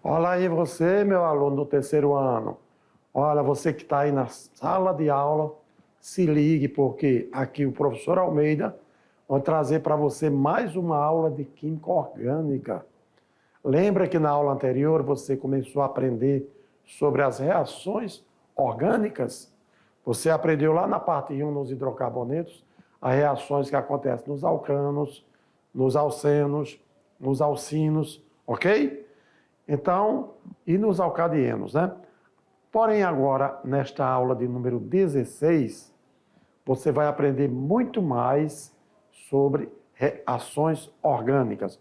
Olha aí você, meu aluno do terceiro ano. Olha, você que está aí na sala de aula, se ligue, porque aqui o professor Almeida vai trazer para você mais uma aula de Química Orgânica. Lembra que na aula anterior você começou a aprender sobre as reações orgânicas? Você aprendeu lá na parte 1, nos hidrocarbonetos, as reações que acontecem nos alcanos, nos alcenos, nos alcinos, ok? Então, e nos alcadienos, né? Porém, agora, nesta aula de número 16, você vai aprender muito mais sobre reações orgânicas.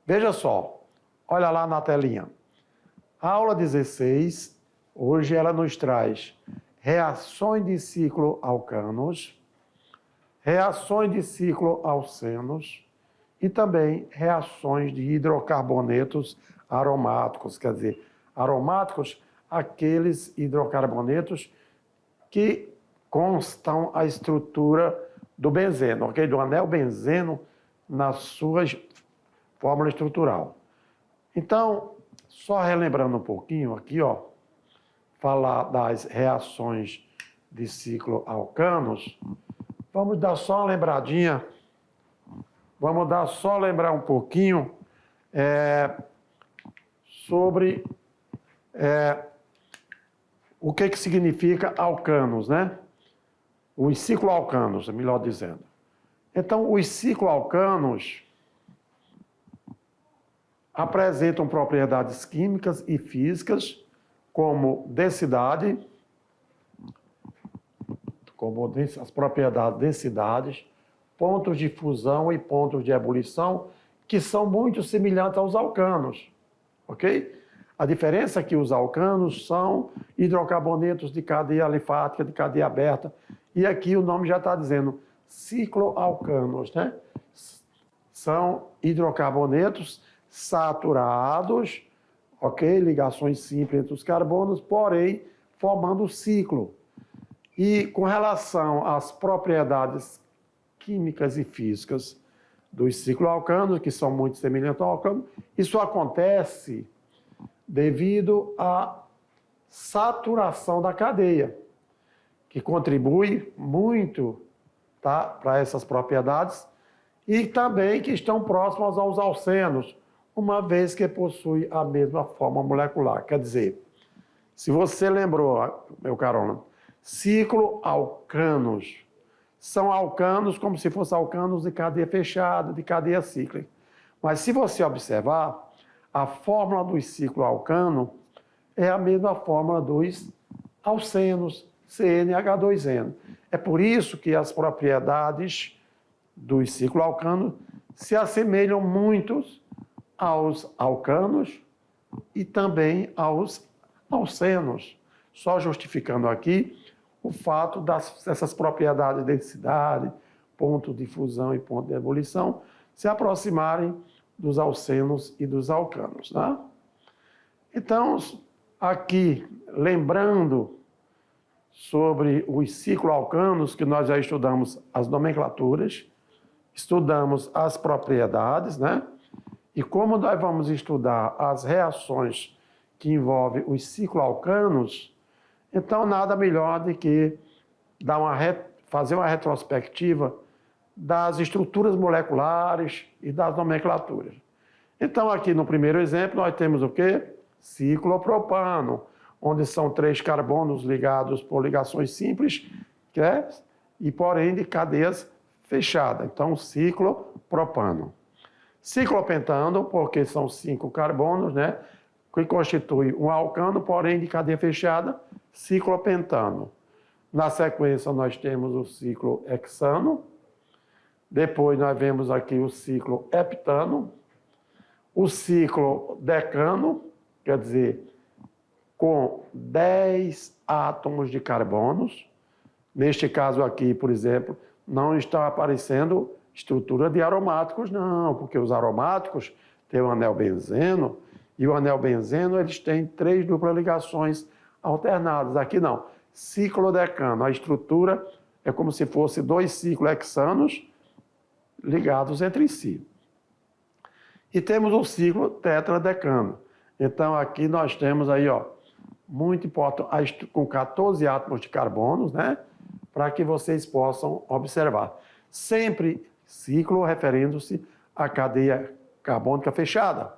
Veja só, olha lá na telinha. A aula 16, hoje ela nos traz reações de ciclo alcanos, reações de ciclo alcenos e também reações de hidrocarbonetos aromáticos, quer dizer, aromáticos, aqueles hidrocarbonetos que constam a estrutura do benzeno, ok? Do anel benzeno na sua fórmula estrutural. Então, só relembrando um pouquinho aqui, ó, falar das reações de ciclo alcanos, vamos dar só uma lembradinha, lembrar um pouquinho sobre o que significa alcanos, né? Os cicloalcanos, melhor dizendo. Então, os cicloalcanos apresentam propriedades químicas e físicas como densidade, as propriedades densidades, pontos de fusão e pontos de ebulição, que são muito semelhantes aos alcanos, ok? A diferença é que os alcanos são hidrocarbonetos de cadeia alifática, de cadeia aberta, e aqui o nome já está dizendo cicloalcanos, né? São hidrocarbonetos saturados, ok? Ligações simples entre os carbonos, porém formando ciclo. E com relação às propriedades químicas e físicas dos cicloalcanos, que são muito semelhantes ao alcano, isso acontece devido à saturação da cadeia, que contribui muito, tá, para essas propriedades, e também que estão próximas aos alcenos, uma vez que possui a mesma forma molecular. Quer dizer, se você lembrou, meu caro aluno, cicloalcanos são alcanos como se fossem alcanos de cadeia fechada, de cadeia cíclica. Mas se você observar, a fórmula dos cicloalcanos é a mesma fórmula dos alcenos, CnH2n. É por isso que as propriedades dos cicloalcanos se assemelham muito aos alcanos e também aos alcenos, só justificando aqui o fato dessas propriedades de densidade, ponto de fusão e ponto de ebulição se aproximarem dos alcenos e dos alcanos, né? Então, aqui, lembrando sobre os cicloalcanos, que nós já estudamos as nomenclaturas, estudamos as propriedades, né? E como nós vamos estudar as reações que envolvem os cicloalcanos, então nada melhor do que fazer uma retrospectiva das estruturas moleculares e das nomenclaturas. Então aqui no primeiro exemplo nós temos o quê? Ciclopropano, onde são 3 carbonos ligados por ligações simples, e porém de cadeias fechadas. Então ciclopropano. Ciclopentano, porque são 5 carbonos, né? Que constitui um alcano, porém de cadeia fechada, ciclopentano. Na sequência, nós temos o ciclohexano. Depois, nós vemos aqui o cicloheptano. O ciclodecano, quer dizer, com 10 átomos de carbonos. Neste caso aqui, por exemplo, não está aparecendo estrutura de aromáticos, não, porque os aromáticos têm o anel benzeno, e o anel benzeno eles têm 3 duplas ligações alternadas. Aqui não. Ciclodecano, a estrutura é como se fosse 2 ciclohexanos ligados entre si. E temos o ciclo tetradecano. Então, aqui nós temos aí, ó, muito importante, com 14 átomos de carbono, né? Para que vocês possam observar. Sempre ciclo referindo-se à cadeia carbônica fechada.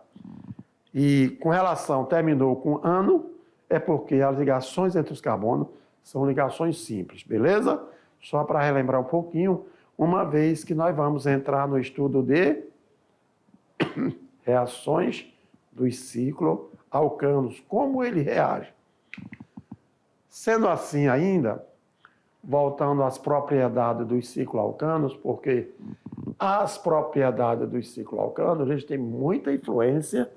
E com relação, terminou com ano, é porque as ligações entre os carbonos são ligações simples, beleza? Só para relembrar um pouquinho, uma vez que nós vamos entrar no estudo de reações dos ciclos alcanos, como ele reage. Sendo assim ainda, voltando às propriedades dos ciclos alcanos, porque as propriedades dos ciclos alcanos, eles têm muita influência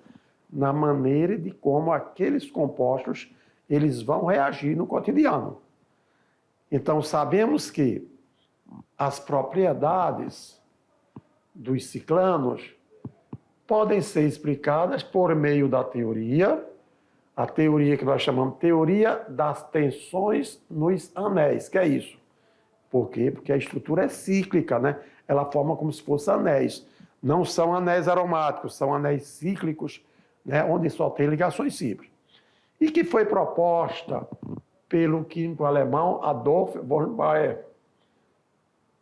na maneira de como aqueles compostos eles vão reagir no cotidiano. Então, sabemos que as propriedades dos ciclanos podem ser explicadas por meio da teoria, a teoria que nós chamamos de teoria das tensões nos anéis, que é isso. Por quê? Porque a estrutura é cíclica, né? Ela forma como se fossem anéis. Não são anéis aromáticos, são anéis cíclicos, né? Onde só tem ligações simples. E que foi proposta pelo químico alemão Adolf von Baer.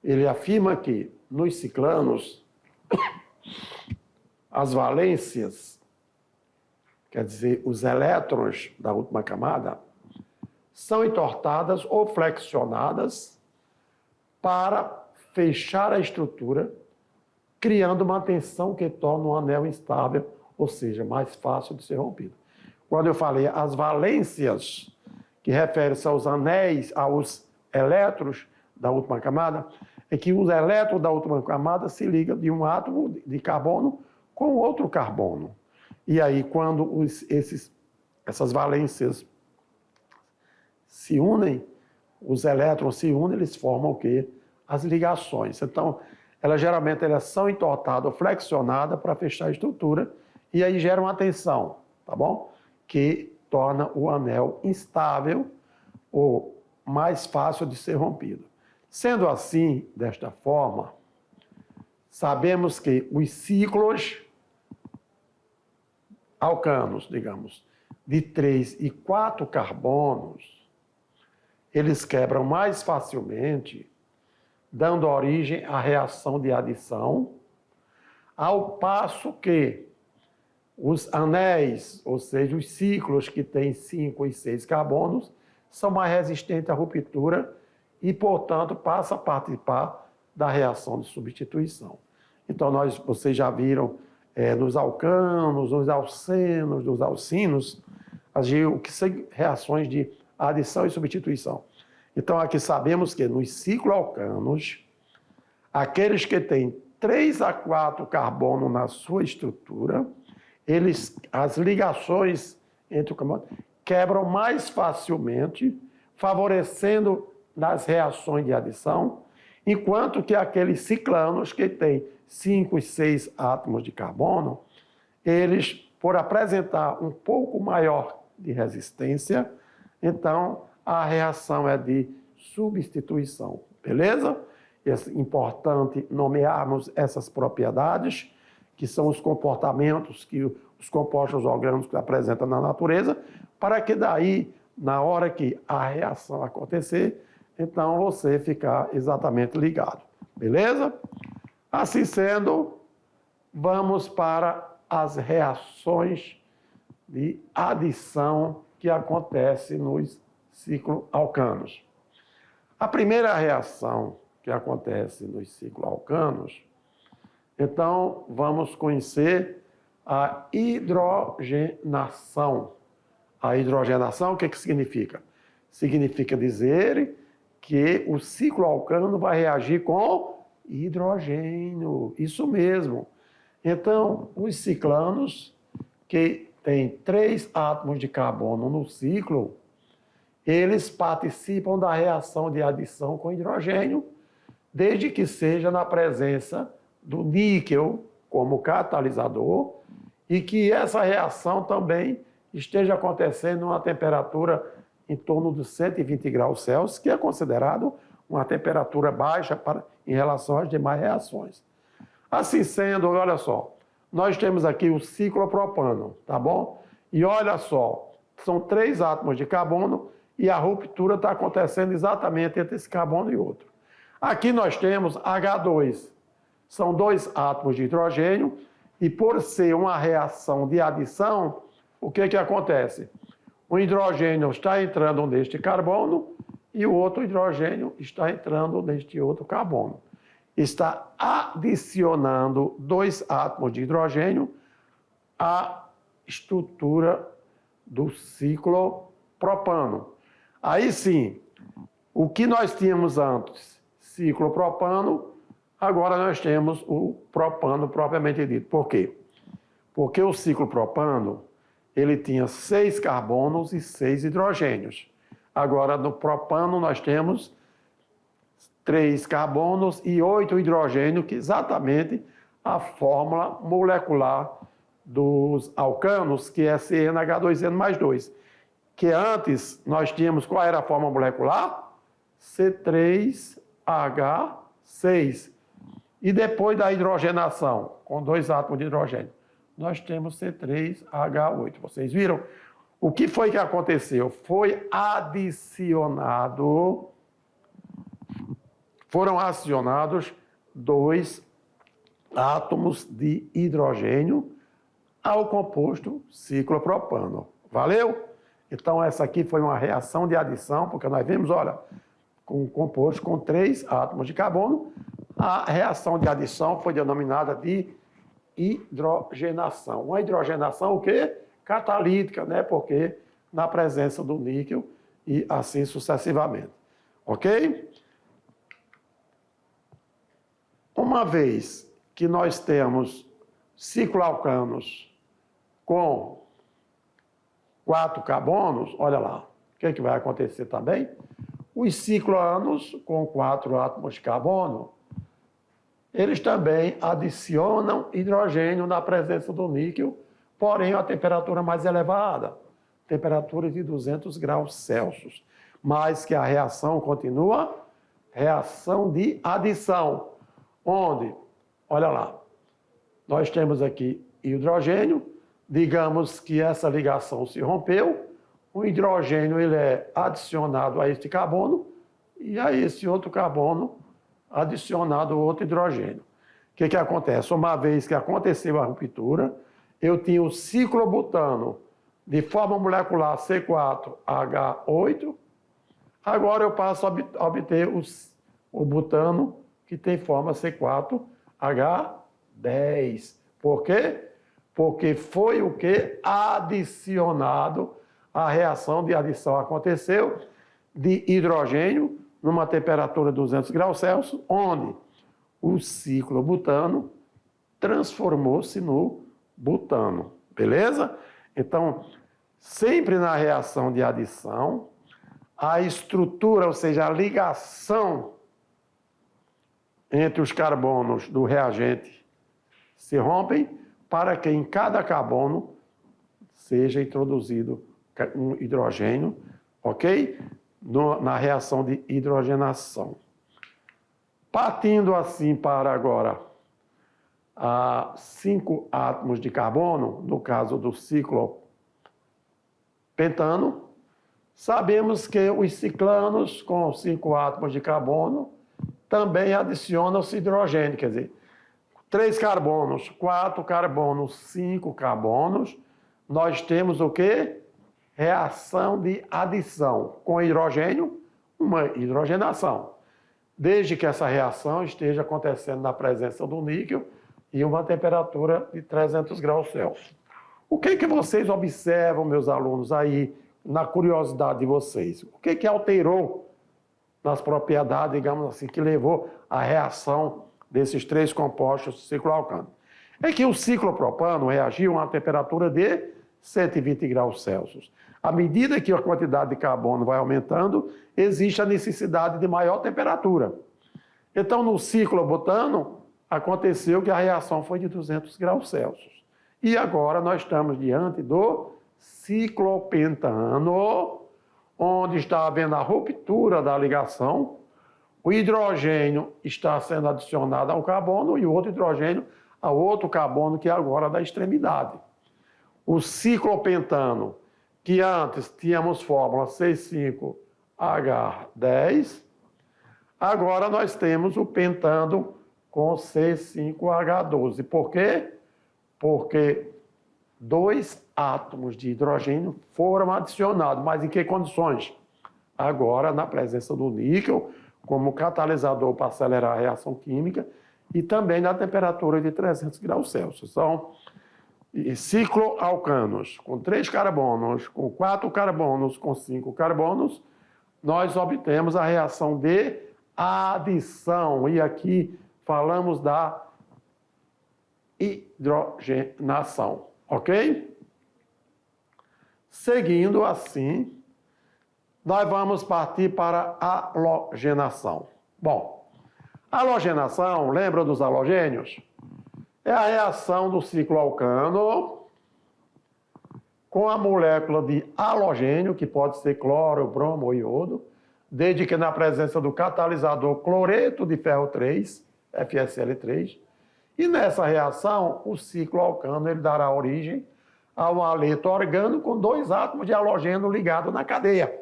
Ele afirma que nos ciclanos as valências, quer dizer, os elétrons da última camada, são entortadas ou flexionadas para fechar a estrutura, criando uma tensão que torna o anel instável, ou seja, mais fácil de ser rompido. Quando eu falei as valências, que refere-se aos anéis, aos elétrons da última camada, é que os elétrons da última camada se ligam de um átomo de carbono com outro carbono. E aí, quando essas valências se unem, os elétrons se unem, eles formam o quê? As ligações. Então, elas geralmente são entortadas ou flexionadas para fechar a estrutura, e aí gera uma tensão, tá bom? Que torna o anel instável ou mais fácil de ser rompido. Sendo assim, desta forma, sabemos que os ciclos alcanos, digamos, de 3 e 4 carbonos, eles quebram mais facilmente, dando origem à reação de adição, ao passo que os anéis, ou seja, os ciclos que têm 5 e 6 carbonos, são mais resistentes à ruptura e, portanto, passam a participar da reação de substituição. Então, vocês já viram nos alcanos, nos alcenos, nos alcinos, o que são reações de adição e substituição. Então, aqui sabemos que nos ciclos alcanos, aqueles que têm 3 a 4 carbono na sua estrutura, as ligações entre o carbono quebram mais facilmente, favorecendo nas reações de adição, enquanto que aqueles ciclanos que têm 5 e 6 átomos de carbono, eles, por apresentar um pouco maior de resistência, então a reação é de substituição, beleza? É importante nomearmos essas propriedades, que são os comportamentos que os compostos orgânicos apresentam na natureza, para que daí, na hora que a reação acontecer, então você ficar exatamente ligado, beleza? Assim sendo, vamos para as reações de adição que acontecem nos ciclos alcanos. A primeira reação que acontece nos ciclos alcanos, então vamos conhecer a hidrogenação. A hidrogenação, o que significa? Significa dizer que o ciclo alcano vai reagir com hidrogênio, isso mesmo. Então, os ciclanos, que têm 3 átomos de carbono no ciclo, eles participam da reação de adição com hidrogênio, desde que seja na presença do níquel como catalisador e que essa reação também esteja acontecendo a uma temperatura em torno de 120 graus Celsius, que é considerado uma temperatura baixa em relação às demais reações. Assim sendo, olha só, nós temos aqui o ciclopropano, tá bom? E olha só, são 3 átomos de carbono e a ruptura está acontecendo exatamente entre esse carbono e outro. Aqui nós temos H2. São 2 átomos de hidrogênio e por ser uma reação de adição, o que acontece? O hidrogênio está entrando neste carbono e o outro hidrogênio está entrando neste outro carbono. Está adicionando 2 átomos de hidrogênio à estrutura do ciclopropano. Aí sim, o que nós tínhamos antes, ciclopropano, agora nós temos o propano propriamente dito. Por quê? Porque o ciclopropano, ele tinha 6 carbonos e 6 hidrogênios. Agora, no propano, nós temos 3 carbonos e 8 hidrogênios, que é exatamente a fórmula molecular dos alcanos, que é CnH2n mais 2. Que antes nós tínhamos, qual era a fórmula molecular? C3H6. E depois da hidrogenação, com 2 átomos de hidrogênio, nós temos C3H8. Vocês viram? O que foi que aconteceu? Foram acionados 2 átomos de hidrogênio ao composto ciclopropano. Valeu? Então, essa aqui foi uma reação de adição, porque nós vimos, olha, com um composto com 3 átomos de carbono, a reação de adição foi denominada de hidrogenação. Uma hidrogenação o quê? Catalítica, né? Porque na presença do níquel e assim sucessivamente. Ok? Uma vez que nós temos cicloalcanos com 4 carbonos, olha lá, o que vai acontecer também? Os cicloanos com 4 átomos de carbono, eles também adicionam hidrogênio na presença do níquel, porém a temperatura mais elevada, temperatura de 200 graus Celsius. Mas que a reação continua, reação de adição, onde, olha lá, nós temos aqui hidrogênio, digamos que essa ligação se rompeu, o hidrogênio ele é adicionado a este carbono e a esse outro carbono adicionado outro hidrogênio. O que acontece? Uma vez que aconteceu a ruptura, eu tinha o ciclobutano de forma molecular C4H8, agora eu passo a obter o butano que tem forma C4H10. Por quê? Porque foi o que? Adicionado, a reação de adição aconteceu de hidrogênio numa temperatura de 200 graus Celsius, onde o ciclobutano transformou-se no butano. Beleza? Então, sempre na reação de adição, a estrutura, ou seja, a ligação entre os carbonos do reagente se rompem para que em cada carbono seja introduzido um hidrogênio, ok? Na reação de hidrogenação. Partindo assim para agora a 5 átomos de carbono, no caso do ciclopentano, sabemos que os ciclanos com 5 átomos de carbono também adicionam-se hidrogênio, quer dizer, 3 carbonos, 4 carbonos, 5 carbonos, nós temos o quê? Reação de adição com hidrogênio, uma hidrogenação. Desde que essa reação esteja acontecendo na presença do níquel e uma temperatura de 300 graus Celsius. O que vocês observam, meus alunos, aí, na curiosidade de vocês? O que alterou nas propriedades, digamos assim, que levou à reação desses 3 compostos cicloalcanos? É que o ciclopropano reagiu a uma temperatura de 120 graus Celsius. À medida que a quantidade de carbono vai aumentando, existe a necessidade de maior temperatura. Então, no ciclobutano, aconteceu que a reação foi de 200 graus Celsius. E agora nós estamos diante do ciclopentano, onde está havendo a ruptura da ligação, o hidrogênio está sendo adicionado ao carbono e o outro hidrogênio ao outro carbono, que é agora da extremidade. o ciclopentano, que antes tínhamos fórmula C5H10, agora nós temos o pentano com C5H12. Por quê? Porque 2 átomos de hidrogênio foram adicionados, mas em que condições? Agora, na presença do níquel, como catalisador para acelerar a reação química, e também na temperatura de 300 graus Celsius. São cicloalcanos com 3 carbonos, com 4 carbonos, com 5 carbonos, nós obtemos a reação de adição. E aqui falamos da hidrogenação, ok? Seguindo assim, nós vamos partir para a halogenação. Bom, halogenação, lembra dos halogênios? É a reação do cicloalcano com a molécula de halogênio, que pode ser cloro, bromo ou iodo, desde que na presença do catalisador cloreto de ferro 3, FSL3, e nessa reação o cicloalcano ele dará origem a um haleto orgânico com 2 átomos de halogênio ligados na cadeia.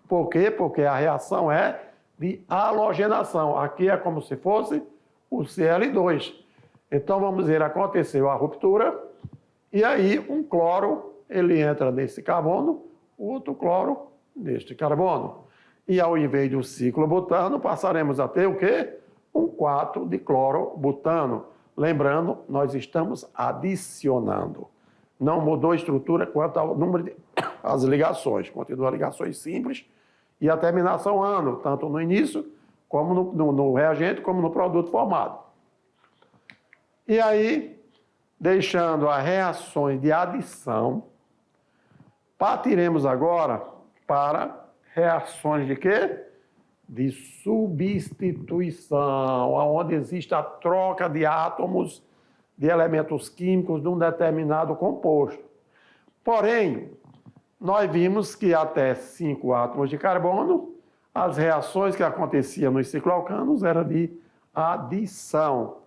Por quê? Porque a reação é de halogenação. Aqui é como se fosse o Cl2. Então, vamos dizer, aconteceu a ruptura, e aí um cloro, ele entra nesse carbono, outro cloro neste carbono. E ao invés do ciclobutano, passaremos a ter o quê? Um 4 de clorobutano. Lembrando, nós estamos adicionando. Não mudou a estrutura quanto ao número de as ligações. Continua ligações simples e a terminação ano, tanto no início, como no reagente, como no produto formado. E aí, deixando as reações de adição, partiremos agora para reações de quê? De substituição, onde existe a troca de átomos de elementos químicos de um determinado composto. Porém, nós vimos que até 5 átomos de carbono, as reações que aconteciam nos cicloalcanos eram de adição.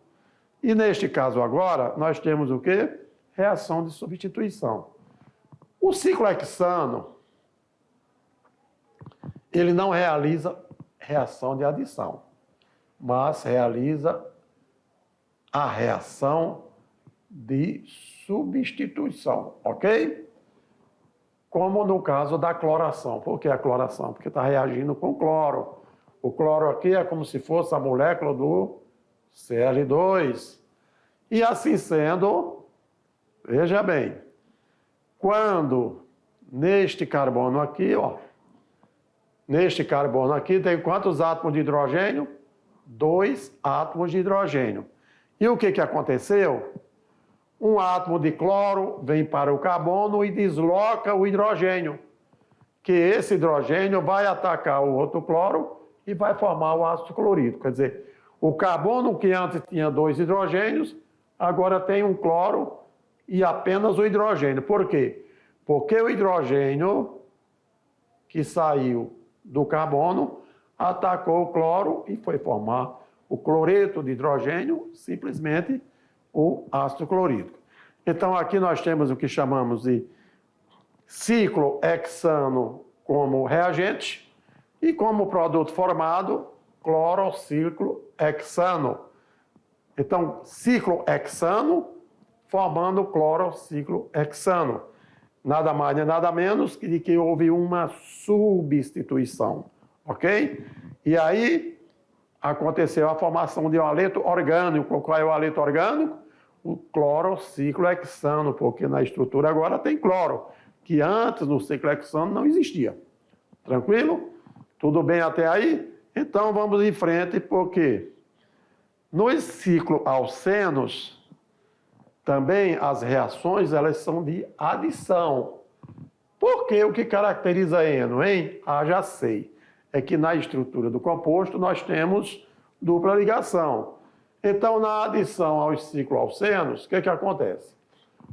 E neste caso agora, nós temos o quê? Reação de substituição. O ciclohexano, ele não realiza reação de adição, mas realiza a reação de substituição, ok? Como no caso da cloração. Por que a cloração? Porque está reagindo com cloro. O cloro aqui é como se fosse a molécula do Cl2. E assim sendo, veja bem, quando neste carbono aqui, ó, neste carbono aqui tem quantos átomos de hidrogênio? 2 átomos de hidrogênio. E o que aconteceu? Um átomo de cloro vem para o carbono e desloca o hidrogênio, que esse hidrogênio vai atacar o outro cloro e vai formar o ácido clorídrico. Quer dizer, o carbono que antes tinha 2 hidrogênios, agora tem um cloro e apenas o hidrogênio. Por quê? Porque o hidrogênio que saiu do carbono atacou o cloro e foi formar o cloreto de hidrogênio, simplesmente o ácido clorídrico. Então, aqui nós temos o que chamamos de ciclohexano como reagente e como produto formado, clorociclohexano. Então, ciclohexano formando clorociclohexano. Nada mais nem nada menos de que houve uma substituição, ok? E aí aconteceu a formação de um haleto orgânico. Qual é o haleto orgânico? O clorociclohexano, porque na estrutura agora tem cloro, que antes no ciclohexano não existia. Tranquilo? Tudo bem até aí? Então vamos em frente, porque nos cicloalcenos também as reações elas são de adição. Porque o que caracteriza eno, hein? Ah, já sei. É que na estrutura do composto nós temos dupla ligação. Então, na adição aos cicloalcenos, o que acontece?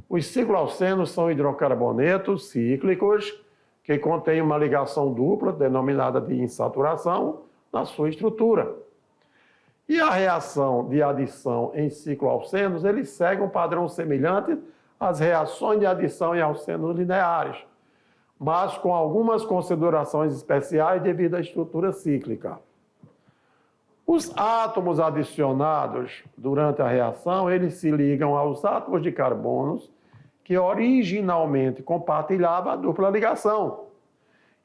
Os cicloalcenos são hidrocarbonetos cíclicos que contêm uma ligação dupla, denominada de insaturação, na sua estrutura. E a reação de adição em cicloalcenos, eles seguem um padrão semelhante as reações de adição em alcenos lineares, mas com algumas considerações especiais devido à estrutura cíclica. Os átomos adicionados durante a reação, eles se ligam aos átomos de carbonos que originalmente compartilhavam a dupla ligação.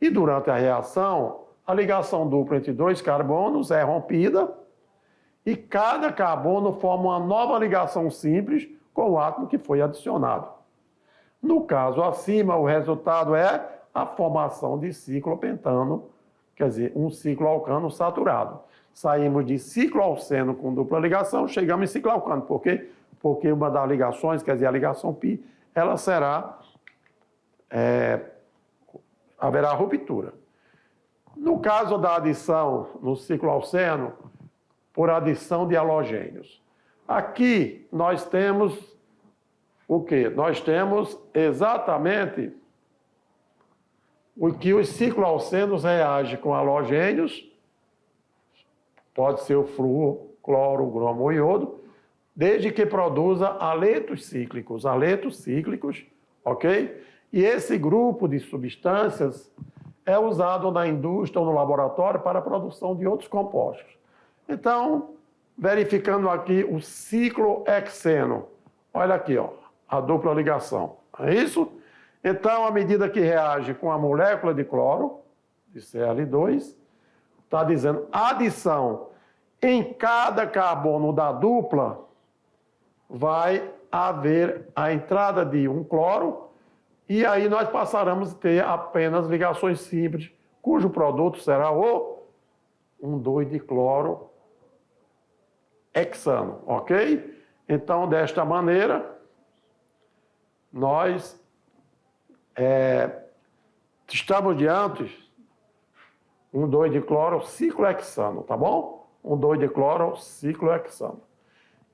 E durante a reação, a ligação dupla entre dois carbonos é rompida e cada carbono forma uma nova ligação simples com o átomo que foi adicionado. No caso acima, o resultado é a formação de ciclopentano, quer dizer, um cicloalcano saturado. Saímos de cicloalceno com dupla ligação, chegamos em cicloalcano. Por quê? Porque uma das ligações, quer dizer, a ligação π, ela será, haverá ruptura. No caso da adição no cicloalceno, por adição de halogênios. Aqui nós temos o quê? Nós temos exatamente o que os cicloalcenos reagem com halogênios, pode ser o flúor, cloro, bromo ou iodo, desde que produza aletos cíclicos, ok? E esse grupo de substâncias é usado na indústria ou no laboratório para a produção de outros compostos. Então, verificando aqui o ciclohexeno, olha aqui, ó, a dupla ligação, é isso? Então, à medida que reage com a molécula de cloro, de Cl2, está dizendo adição em cada carbono da dupla, vai haver a entrada de um cloro, e aí nós passaremos a ter apenas ligações simples, cujo produto será o 1,2-dicloro hexano, ok? Então, desta maneira, nós estamos diante 1,2-dicloro ciclohexano, tá bom? 1,2-dicloro ciclohexano.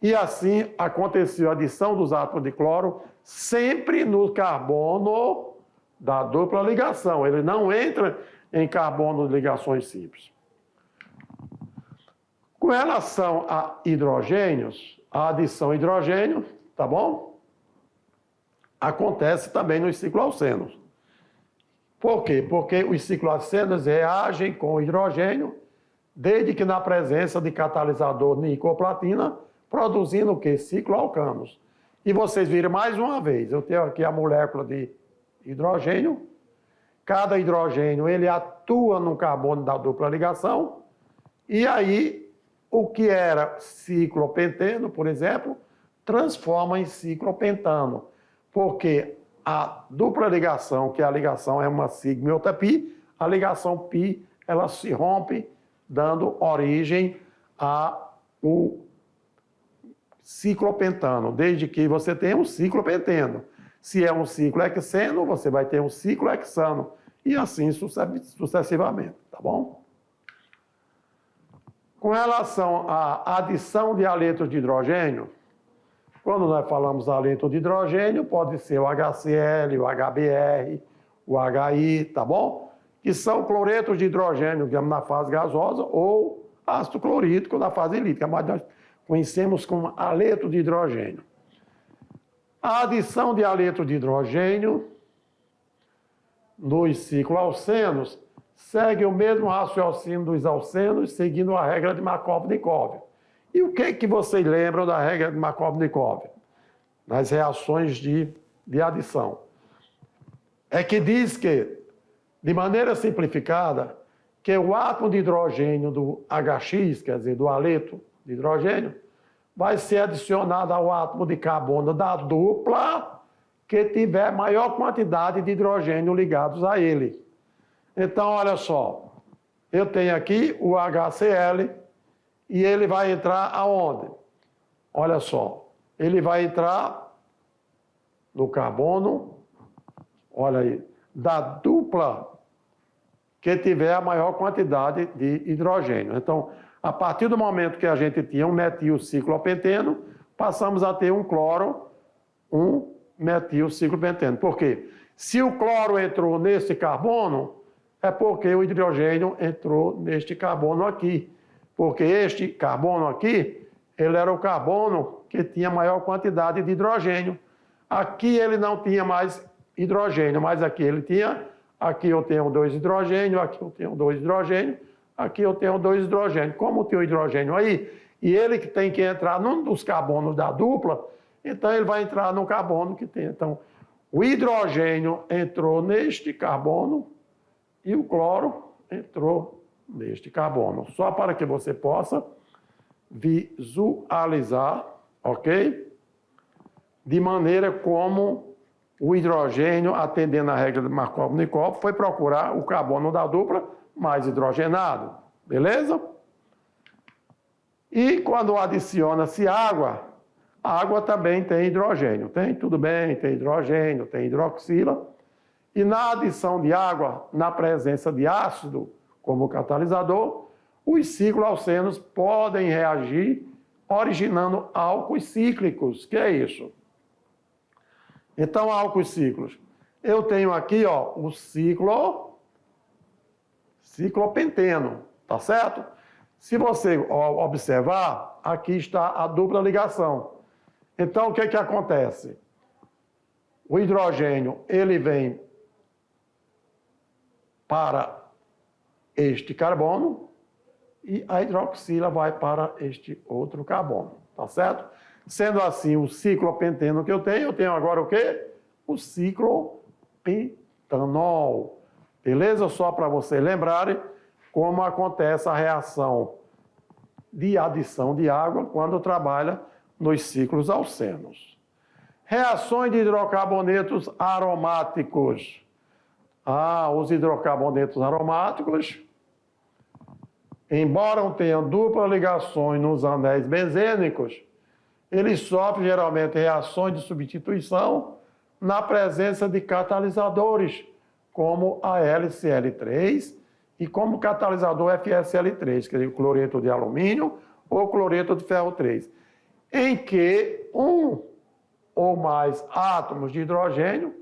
E assim aconteceu a adição dos átomos de cloro sempre no carbono da dupla ligação. Ele não entra em carbono de ligações simples. Com relação a hidrogênios, a adição hidrogênio, tá bom? Acontece também nos cicloalcenos. Por quê? Porque os cicloalcenos reagem com o hidrogênio, desde que na presença de catalisador nicoplatina, produzindo o quê? Cicloalcanos. E vocês viram mais uma vez, eu tenho aqui a molécula de hidrogênio. Cada hidrogênio, ele atua no carbono da dupla ligação. E aí, o que era ciclopenteno, por exemplo, transforma em ciclopentano. Porque a dupla ligação, que a ligação é uma sigma e outra π, a ligação π, ela se rompe, dando origem ao ciclopentano, desde que você tenha um ciclopenteno. Se é um ciclohexeno, você vai ter um ciclohexano, e assim sucessivamente, tá bom? Com relação à adição de aletos de hidrogênio, quando nós falamos aleto de hidrogênio, pode ser o HCl, o HBr, o HI, tá bom? Que são cloretos de hidrogênio, digamos, na fase gasosa, ou ácido clorídrico na fase líquida, mas nós conhecemos como aleto de hidrogênio. A adição de aleto de hidrogênio nos cicloalcenos segue o mesmo raciocínio dos alcenos, seguindo a regra de Markov-Nikov. E o que vocês lembram da regra de Markov-Nikov? Nas reações de adição. É que diz que, de maneira simplificada, que o átomo de hidrogênio do HX, quer dizer, do aleto de hidrogênio, vai ser adicionado ao átomo de carbono da dupla que tiver maior quantidade de hidrogênio ligados a ele. Então, olha só, eu tenho aqui o HCl e ele vai entrar aonde? Olha só, ele vai entrar no carbono, olha aí, da dupla que tiver a maior quantidade de hidrogênio. Então, a partir do momento que a gente tinha um metilciclopenteno, passamos a ter um cloro, um metilciclopenteno. Por quê? Se o cloro entrou nesse carbono, é porque o hidrogênio entrou neste carbono aqui. Porque este carbono aqui, ele era o carbono que tinha maior quantidade de hidrogênio. Aqui ele não tinha mais hidrogênio, mas aqui ele tinha. Aqui eu tenho 2 hidrogênios, aqui eu tenho 2 hidrogênios, aqui eu tenho 2 hidrogênios. Como tem o hidrogênio aí, e ele que tem que entrar num dos carbonos da dupla, então ele vai entrar no carbono que tem. Então, o hidrogênio entrou neste carbono e o cloro entrou neste carbono. Só para que você possa visualizar, ok? De maneira como o hidrogênio, atendendo à regra de Markov-Nikov, foi procurar o carbono da dupla mais hidrogenado. Beleza? E quando adiciona-se água, a água também tem hidrogênio. Tem? Tudo bem, tem hidrogênio, tem hidroxila. E na adição de água, na presença de ácido como catalisador, os cicloalcenos podem reagir originando álcoois cíclicos. Que é isso? Então, álcoois cíclicos. Eu tenho aqui, ó, o ciclopenteno, tá certo? Se você observar, aqui está a dupla ligação. Então, o que que acontece? O hidrogênio, ele vem para este carbono e a hidroxila vai para este outro carbono, tá certo? Sendo assim, o ciclopenteno que eu tenho agora o quê? O ciclopentanol. Beleza? Só para vocês lembrarem como acontece a reação de adição de água quando trabalha nos ciclos alcenos. Reações de hidrocarbonetos aromáticos. Os hidrocarbonetos aromáticos, embora tenham duplas ligações nos anéis benzênicos, eles sofrem geralmente reações de substituição na presença de catalisadores, como a LCl3 e como catalisador FSL3, que é o cloreto de alumínio ou cloreto de ferro 3, em que um ou mais átomos de hidrogênio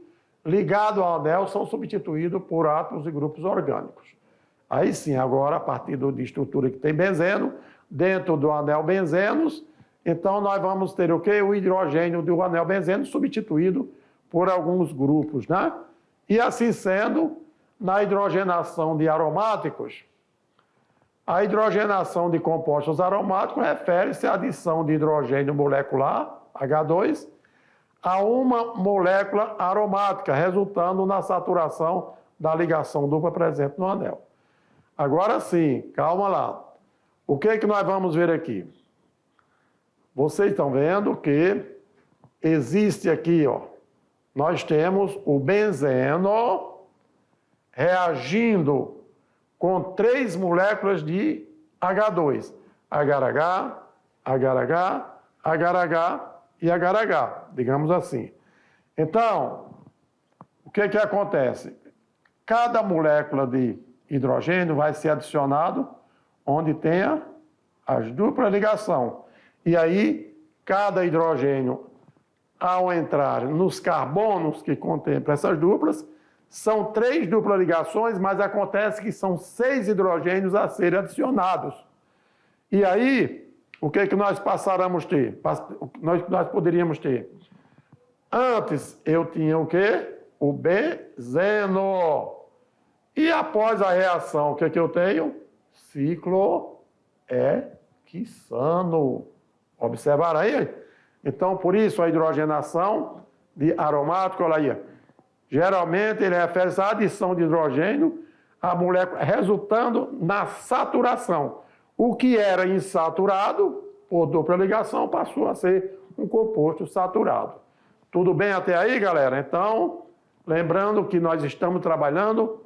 ligados ao anel são substituídos por átomos e grupos orgânicos. Aí sim, agora, a partir de estrutura que tem benzeno, dentro do anel benzenos, então nós vamos ter o quê? O hidrogênio do anel benzeno substituído por alguns grupos, né? E assim sendo, na hidrogenação de aromáticos, a hidrogenação de compostos aromáticos refere-se à adição de hidrogênio molecular, H2, a uma molécula aromática, resultando na saturação da ligação dupla presente no anel. Agora sim, calma lá. O que é que nós vamos ver aqui? Vocês estão vendo que existe aqui, ó, nós temos o benzeno reagindo com 3 moléculas de H2. HH, HH, HH e HH, digamos assim. Então, o que acontece? Cada molécula de hidrogênio vai ser adicionado onde tenha as duplas ligação. E aí, cada hidrogênio, ao entrar nos carbonos que contemplam essas duplas, são 3 duplas ligações, mas acontece que são 6 hidrogênios a serem adicionados. E aí, o que nós passaremos a ter? Nós poderíamos ter. Antes, eu tinha o quê? O benzeno. E após a reação, o que eu tenho? Ciclohexano. Observaram aí? Então, por isso, a hidrogenação de aromático, olha aí. Geralmente, ele refere-se à adição de hidrogênio à molécula, resultando na saturação. O que era insaturado, por dupla ligação, passou a ser um composto saturado. Tudo bem até aí, galera? Então, lembrando que nós estamos trabalhando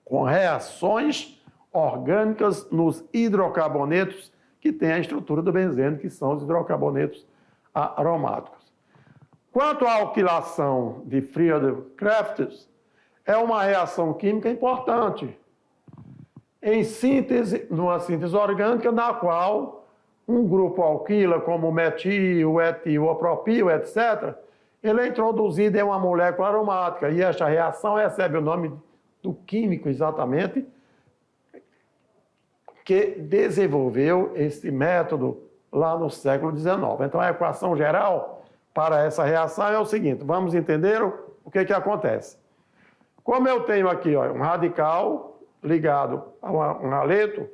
com reações orgânicas nos hidrocarbonetos que têm a estrutura do benzeno, que são os hidrocarbonetos aromáticos. Quanto à alquilação de Friedel-Crafts, é uma reação química importante em síntese, numa síntese orgânica, na qual um grupo alquila, como metil, etil ou propil, etc., ele é introduzido em uma molécula aromática, e esta reação recebe o nome do químico, exatamente, que desenvolveu esse método lá no século XIX. Então, a equação geral para essa reação é o seguinte, vamos entender o que acontece. Como eu tenho aqui ó, um radical ligado a um haleto,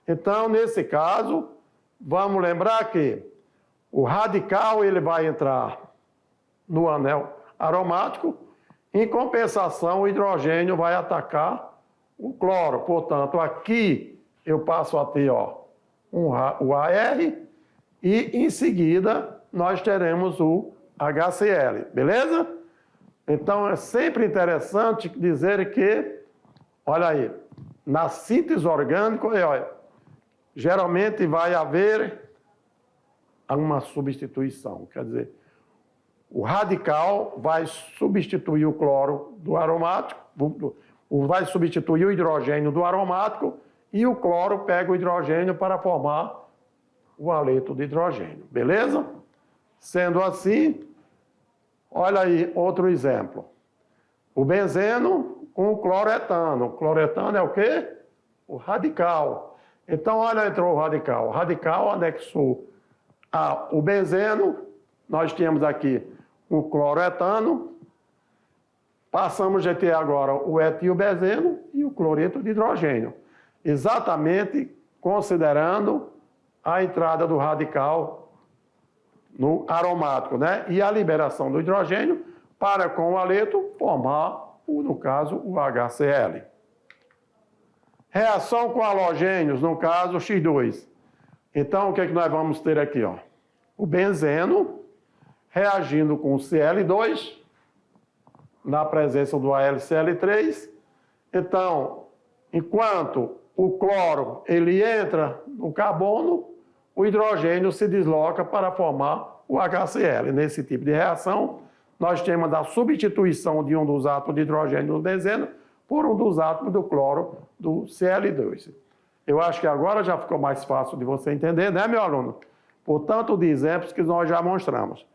então, nesse caso, vamos lembrar que o radical ele vai entrar no anel aromático, em compensação, o hidrogênio vai atacar o cloro. Portanto, aqui eu passo a ter ó, o AR e, em seguida, nós teremos o HCl, beleza? Então, é sempre interessante dizer que, olha aí, na síntese orgânica, olha, geralmente vai haver uma substituição, quer dizer, o radical vai substituir o cloro do aromático, vai substituir o hidrogênio do aromático e o cloro pega o hidrogênio para formar o haleto de hidrogênio, beleza? Sendo assim, olha aí outro exemplo. O benzeno com o cloretano. O cloretano é o quê? O radical. Então, olha, entrou o radical. O radical anexou o benzeno. Nós tínhamos aqui o cloretano. Passamos a ter agora o etilbenzeno e o cloreto de hidrogênio. Exatamente considerando a entrada do radical no aromático, né? E a liberação do hidrogênio para, com o haleto, formar, no caso, o HCl. Reação com halogênios, no caso, X2. Então, o que é que nós vamos ter aqui? Ó? O benzeno reagindo com o Cl2, na presença do AlCl3. Então, enquanto o cloro ele entra no carbono, o hidrogênio se desloca para formar o HCl. Nesse tipo de reação, nós temos a substituição de um dos átomos de hidrogênio do benzeno por um dos átomos do cloro do Cl2. Eu acho que agora já ficou mais fácil de você entender, né, meu aluno? Por tanto de exemplos que nós já mostramos.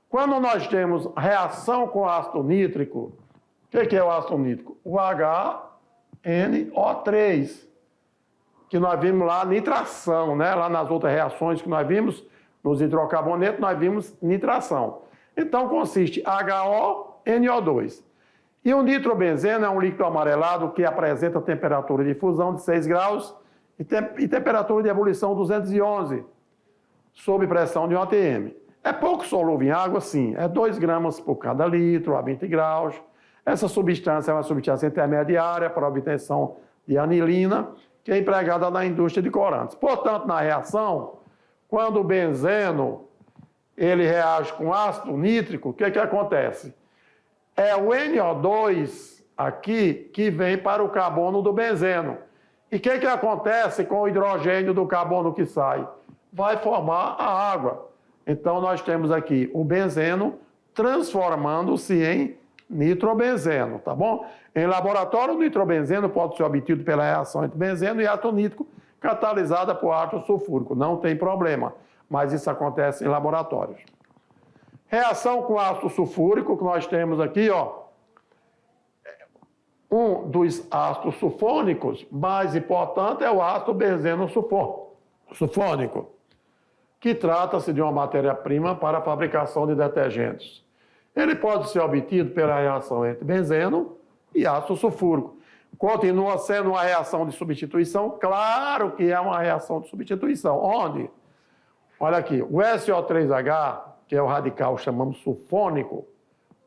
Quando nós temos reação com ácido nítrico, o que é o ácido nítrico? O HNO3, que nós vimos lá, nitração, né? Lá nas outras reações que nós vimos, nos hidrocarbonetos, nós vimos nitração. Então, consiste HONO2. E o nitrobenzeno é um líquido amarelado que apresenta temperatura de fusão de 6 graus e temperatura de ebulição 211, sob pressão de 1 atm. É pouco solúvel em água, sim. É 2 gramas por cada litro a 20 graus. Essa substância é uma substância intermediária para a obtenção de anilina, que é empregada na indústria de corantes. Portanto, na reação, quando o benzeno ele reage com ácido nítrico, o que acontece? É o NO2 aqui que vem para o carbono do benzeno. E o que acontece com o hidrogênio do carbono que sai? Vai formar a água. Então, nós temos aqui o benzeno transformando-se em nitrobenzeno, tá bom? Em laboratório, o nitrobenzeno pode ser obtido pela reação entre benzeno e ácido nítrico catalisada por ácido sulfúrico. Não tem problema, mas isso acontece em laboratórios. Reação com ácido sulfúrico, que nós temos aqui, ó, um dos ácidos sulfônicos mais importante é o ácido benzeno sulfônico, que trata-se de uma matéria-prima para a fabricação de detergentes. Ele pode ser obtido pela reação entre benzeno e ácido sulfúrico. Continua sendo uma reação de substituição? Claro que é uma reação de substituição. Onde? Olha aqui, o SO3H, que é o radical, chamamos sulfônico,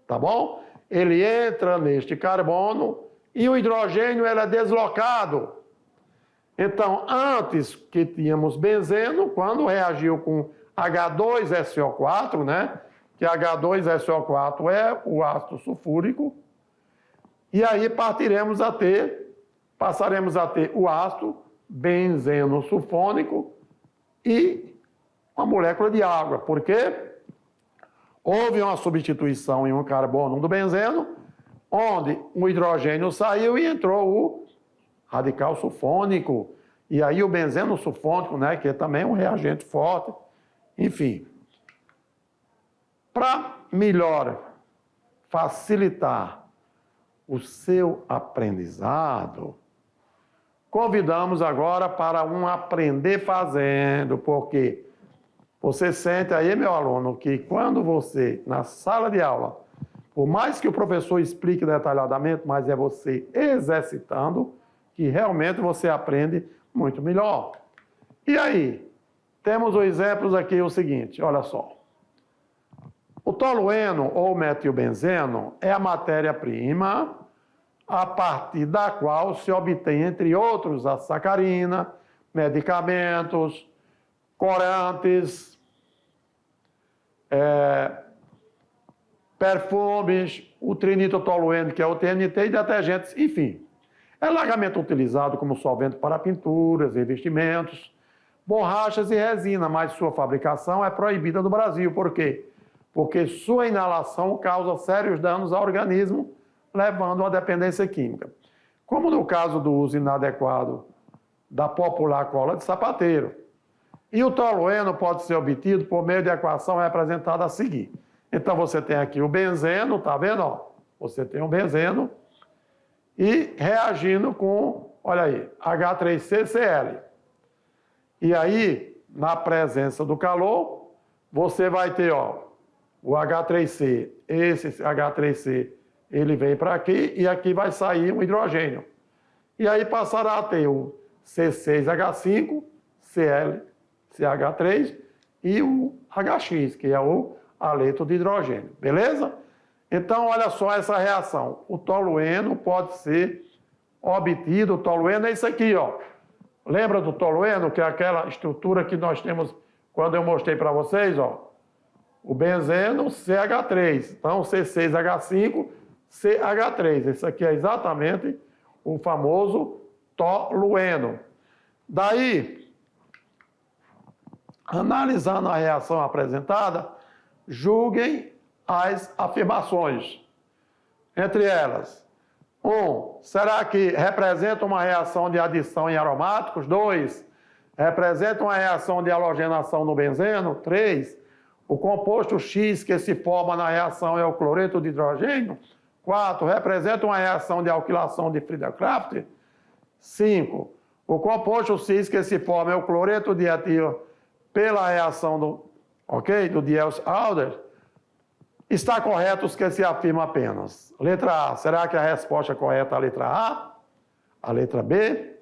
tá bom? Ele entra neste carbono e o hidrogênio ele é deslocado. Então, antes que tínhamos benzeno, quando reagiu com H2SO4, né? Que H2SO4 é o ácido sulfúrico, e aí passaremos a ter o ácido benzeno sulfônico e uma molécula de água. Por quê? Houve uma substituição em um carbono do benzeno, onde o hidrogênio saiu e entrou o radical sulfônico. E aí o benzeno sulfônico, né, que é também um reagente forte. Enfim, para melhor facilitar o seu aprendizado, convidamos agora para um aprender fazendo, porque Você sente aí, meu aluno, que quando você, na sala de aula, por mais que o professor explique detalhadamente, mas é você exercitando, que realmente você aprende muito melhor. E aí, temos os exemplos aqui, o seguinte, olha só. O tolueno ou metilbenzeno é a matéria-prima a partir da qual se obtém, entre outros, a sacarina, medicamentos, corantes, perfumes, o trinitotolueno, que é o TNT, e detergentes, enfim. É largamente utilizado como solvente para pinturas, revestimentos, borrachas e resina, mas sua fabricação é proibida no Brasil. Por quê? Porque sua inalação causa sérios danos ao organismo, levando a dependência química. Como no caso do uso inadequado da popular cola de sapateiro. E o tolueno pode ser obtido por meio de equação representada a seguir. Então você tem aqui o benzeno, tá vendo? Ó? Você tem o benzeno e reagindo com, olha aí, H3CCl. E aí, na presença do calor, você vai ter, ó, o H3C, esse H3C, ele vem para aqui e aqui vai sair um hidrogênio. E aí passará a ter o C6H5, Cl, CH3 e o HX, que é o haleto de hidrogênio, beleza? Então, olha só essa reação. O tolueno pode ser obtido, o tolueno é isso aqui, ó. Lembra do tolueno, que é aquela estrutura que nós temos quando eu mostrei para vocês, ó? O benzeno, CH3. Então, C6H5, CH3. Esse aqui é exatamente o famoso tolueno. Daí, analisando a reação apresentada, julguem as afirmações. Entre elas, 1. Será que representa uma reação de adição em aromáticos? 2. Representa uma reação de halogenação no benzeno? 3. O composto X que se forma na reação é o cloreto de hidrogênio? 4. Representa uma reação de alquilação de Friedel-Crafts? 5. O composto X que se forma é o cloreto de etil pela reação do Diels-Alder? Está correto os que se afirmam apenas. Letra A. Será que a resposta correta é a letra A? A letra B?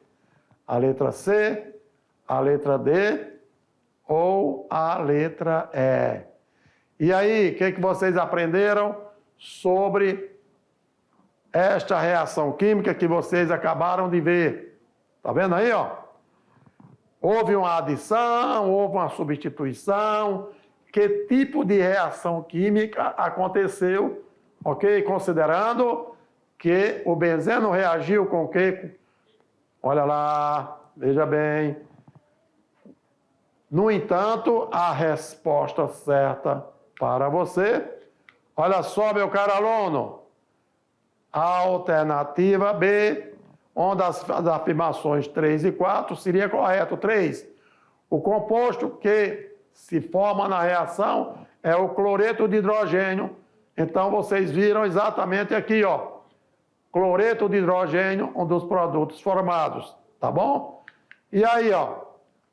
A letra C? A letra D? Ou a letra E? E aí, o que vocês aprenderam sobre esta reação química que vocês acabaram de ver? Tá vendo aí, ó? Houve uma adição, houve uma substituição. Que tipo de reação química aconteceu, ok? Considerando que o benzeno reagiu com o quê? Olha lá, veja bem. No entanto, a resposta certa para você, olha só, meu caro aluno, a alternativa B, onde as afirmações 3 e 4 seria correto. 3, o composto que se forma na reação é o cloreto de hidrogênio. Então, vocês viram exatamente aqui, ó, cloreto de hidrogênio, um dos produtos formados, tá bom? E aí, ó,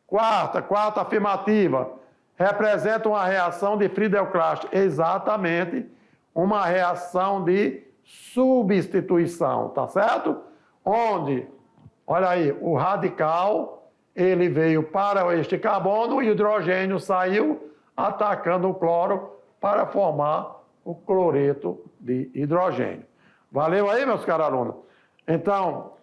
quarta afirmativa, representa uma reação de Friedel-Crafts, exatamente uma reação de substituição, tá certo? Onde, olha aí, o radical, ele veio para este carbono e o hidrogênio saiu atacando o cloro para formar o cloreto de hidrogênio. Valeu aí, meus caros alunos? Então,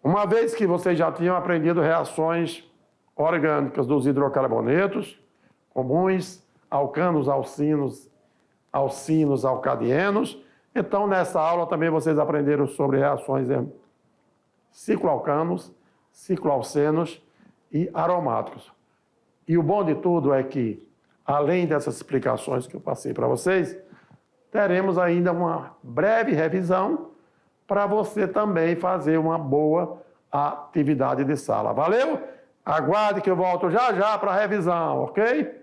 uma vez que vocês já tinham aprendido reações orgânicas dos hidrocarbonetos comuns, alcanos, alcinos, alcadienos, então nessa aula também vocês aprenderam sobre reações cicloalcanos, cicloalcenos e aromáticos. E o bom de tudo é que, além dessas explicações que eu passei para vocês, teremos ainda uma breve revisão para você também fazer uma boa atividade de sala. Valeu? Aguarde que eu volto já já para a revisão, ok?